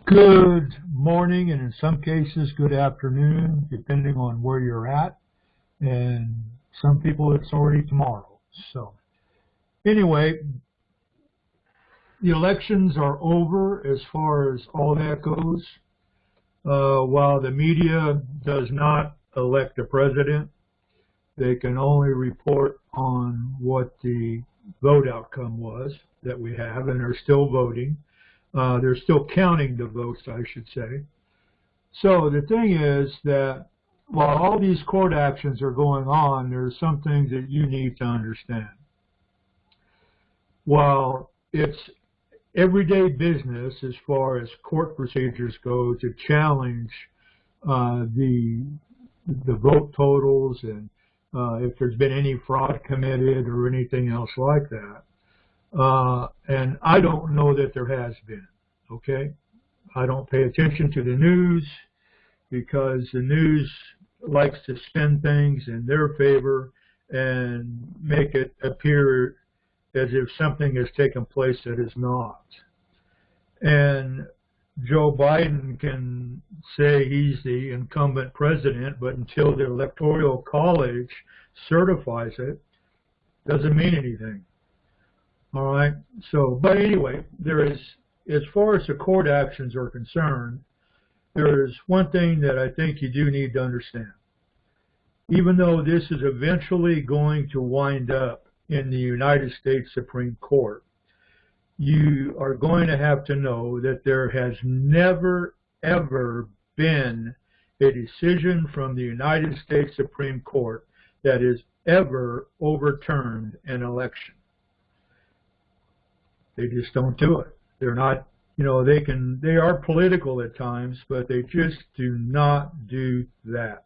Good morning, and in some cases, good afternoon, depending on where you're at. And some people, it's already tomorrow. So anyway, the elections are over as far as all that goes. While the media does not elect a president, they can only report on what the vote outcome was that we have, and are still voting. They're still counting the votes, I should say. So the thing is that while all these court actions are going on, there's some things that you need to understand. While it's everyday business as far as court procedures go to challenge the vote totals and if there's been any fraud committed or anything else like that. And I don't know that there has been, okay? I don't pay attention to the news because the news likes to spin things in their favor and make it appear as if something has taken place that is not. And Joe Biden can say he's the incumbent president, but until the Electoral College certifies it, doesn't mean anything. All right. So, but anyway, there is, as far as the court actions are concerned, there is one thing that I think you do need to understand. Even though this is eventually going to wind up in the United States Supreme Court, you are going to have to know that there has never, ever been a decision from the United States Supreme Court that has ever overturned an election. They just don't do it. They're not, you know, they are political at times, but they just do not do that.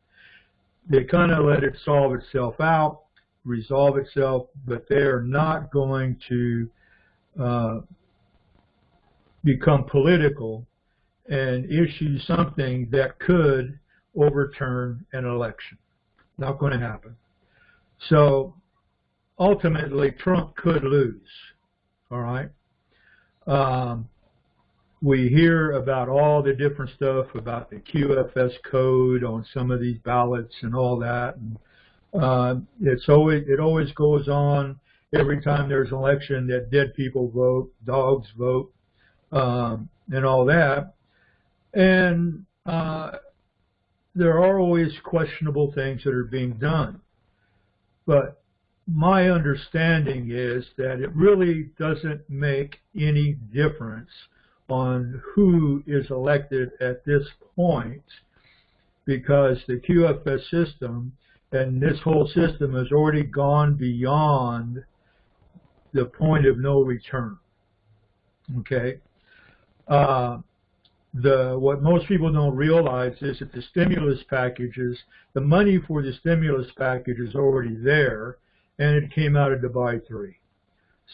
They kind of let it solve itself out, resolve itself, but they are not going to become political and issue something that could overturn an election. Not going to happen. So ultimately, Trump could lose. All right. We hear about all the different stuff about the QFS code on some of these ballots and all that. And, it always goes on every time there's an election that dead people vote, dogs vote, and all that. And there are always questionable things that are being done. But my understanding is that it really doesn't make any difference on who is elected at this point, because the QFS system and this whole system has already gone beyond the point of no return. Okay? What most people don't realize is that the stimulus packages, the money for the stimulus package is already there, and it came out of Dubai 3.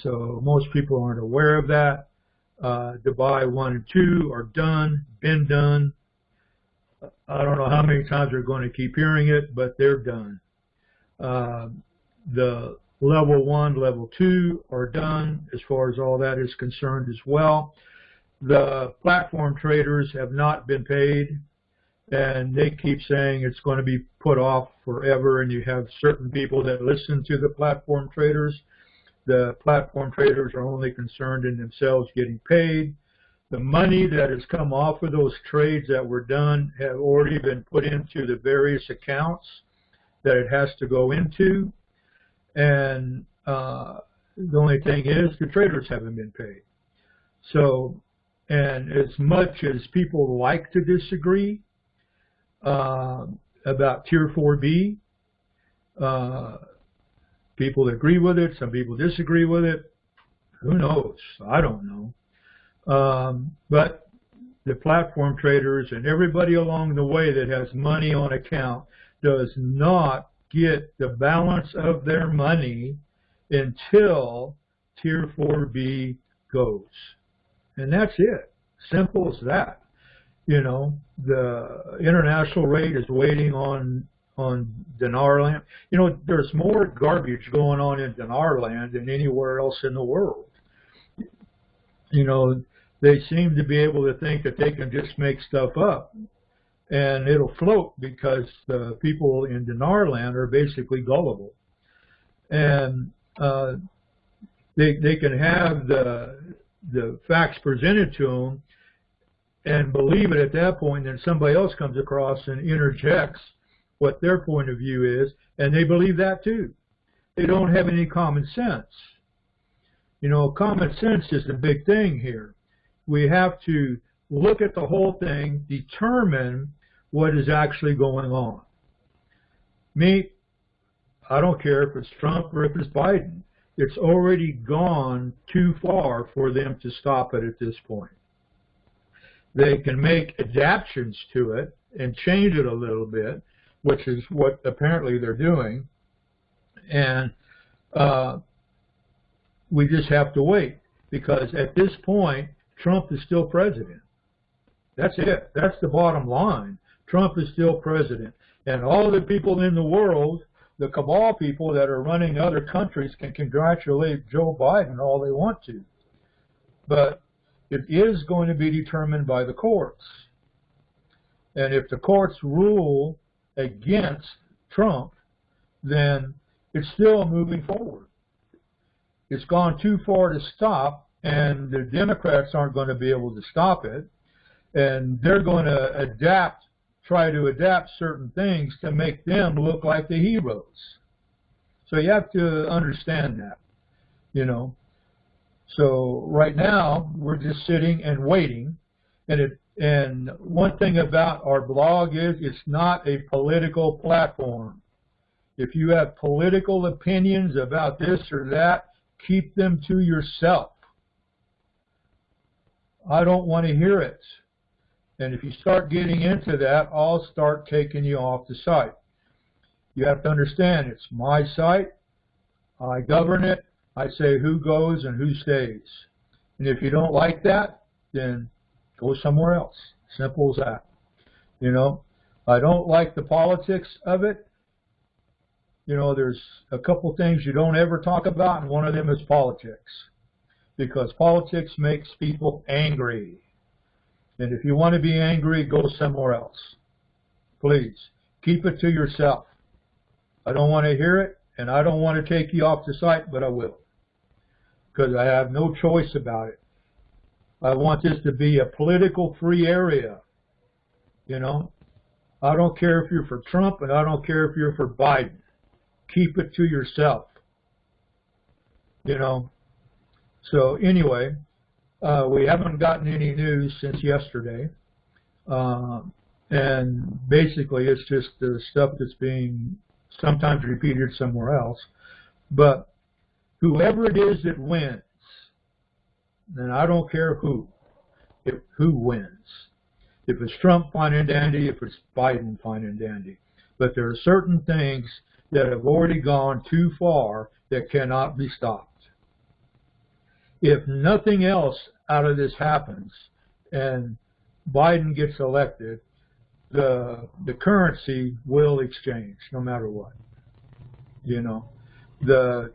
So most people aren't aware of that. Dubai 1 and 2 are done, been done. I don't know how many times we're going to keep hearing it, but they're done. The level 1, level 2 are done as far as all that is concerned as well. The platform traders have not been paid, and they keep saying it's going to be put off forever, and you have certain people that listen to the platform traders. The platform traders are only concerned in themselves getting paid. The money that has come off of those trades that were done have already been put into the various accounts that it has to go into. And the only thing is the traders haven't been paid. So, and as much as people like to disagree about Tier 4B, people agree with it, some people disagree with it. Who knows? I don't know. But the platform traders and everybody along the way that has money on account does not get the balance of their money until Tier 4B goes. And that's it. Simple as that. You know, the international rate is waiting on Dinar land. You know, there's more garbage going on in Dinar land than anywhere else in the world. You know, they seem to be able to think that they can just make stuff up and it'll float because the people in Dinar land are basically gullible. And they can have the facts presented to them and believe it at that point, then somebody else comes across and interjects what their point of view is, and they believe that too. They don't have any common sense. You know, common sense is the big thing here. We have to look at the whole thing, determine what is actually going on. Me, I don't care if it's Trump or if it's Biden. It's already gone too far for them to stop it at this point. They can make adaptations to it and change it a little bit, which is what apparently they're doing. And we just have to wait, because at this point, Trump is still president. That's it. That's the bottom line. Trump is still president. And all the people in the world, the cabal people that are running other countries, can congratulate Joe Biden all they want to. But it is going to be determined by the courts. And if the courts rule against Trump, then it's still moving forward. It's gone too far to stop, and the Democrats aren't going to be able to stop it. And they're going to try to adapt certain things to make them look like the heroes. So you have to understand that, you know. So right now, we're just sitting and waiting. And one thing about our blog is it's not a political platform. If you have political opinions about this or that, keep them to yourself. I don't want to hear it. And if you start getting into that, I'll start taking you off the site. You have to understand, it's my site. I govern it. I say who goes and who stays. And if you don't like that, then go somewhere else. Simple as that. You know, I don't like the politics of it. You know, there's a couple things you don't ever talk about, and one of them is politics. Because politics makes people angry. And if you want to be angry, go somewhere else. Please, keep it to yourself. I don't want to hear it, and I don't want to take you off the site, but I will. Because I have no choice about it. I want this to be a political free area. You know, I don't care if you're for Trump, and I don't care if you're for Biden. Keep it to yourself. You know, so anyway, we haven't gotten any news since yesterday. And basically it's just the stuff that's being sometimes repeated somewhere else. But whoever it is that wins, and I don't care who wins. If it's Trump, fine and dandy. If it's Biden, fine and dandy. But there are certain things that have already gone too far that cannot be stopped. If nothing else out of this happens and Biden gets elected, the currency will exchange no matter what. You know, the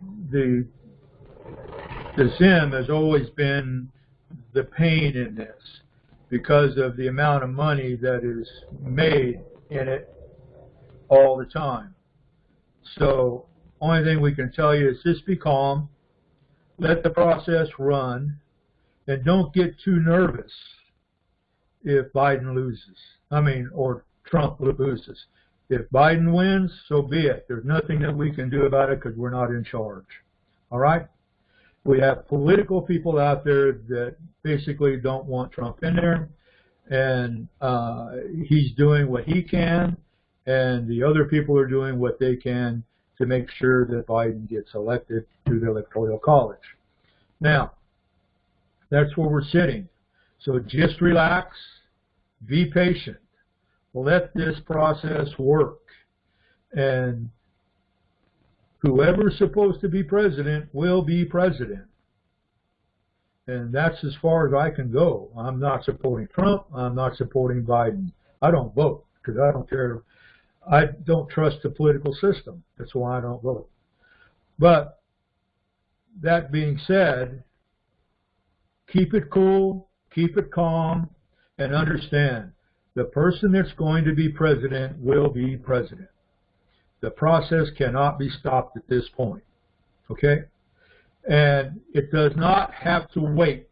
Zim has always been the pain in this because of the amount of money that is made in it all the time. So only thing we can tell you is just be calm, let the process run, and don't get too nervous if Biden loses. Or Trump loses. If Biden wins, so be it. There's nothing that we can do about it because we're not in charge. All right? We have political people out there that basically don't want Trump in there, and he's doing what he can, and the other people are doing what they can to make sure that Biden gets elected through the Electoral College. Now, that's where we're sitting. So just relax, be patient, let this process work, and whoever's supposed to be president will be president. And that's as far as I can go. I'm not supporting Trump. I'm not supporting Biden. I don't vote because I don't care. I don't trust the political system. That's why I don't vote. But that being said, keep it cool, keep it calm, and understand the person that's going to be president will be president. The process cannot be stopped at this point, okay? And it does not have to wait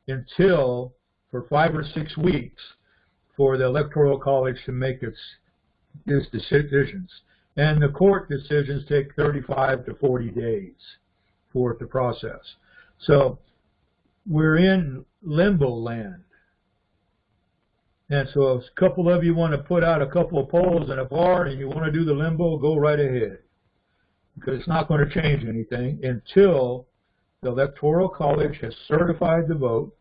until for 5 or 6 weeks for the Electoral College to make its decisions. And the court decisions take 35 to 40 days for it to process. So we're in limbo land. And so if a couple of you want to put out a couple of polls in a bar and you want to do the limbo, go right ahead. Because it's not going to change anything until the Electoral College has certified the vote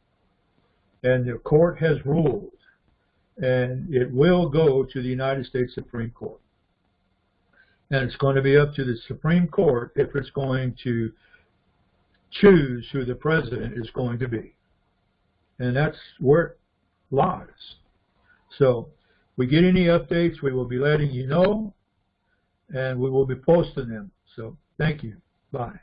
and the court has ruled. And it will go to the United States Supreme Court. And it's going to be up to the Supreme Court if it's going to choose who the president is going to be. And that's where it lies. So if we get any updates, we will be letting you know, and we will be posting them. So thank you. Bye.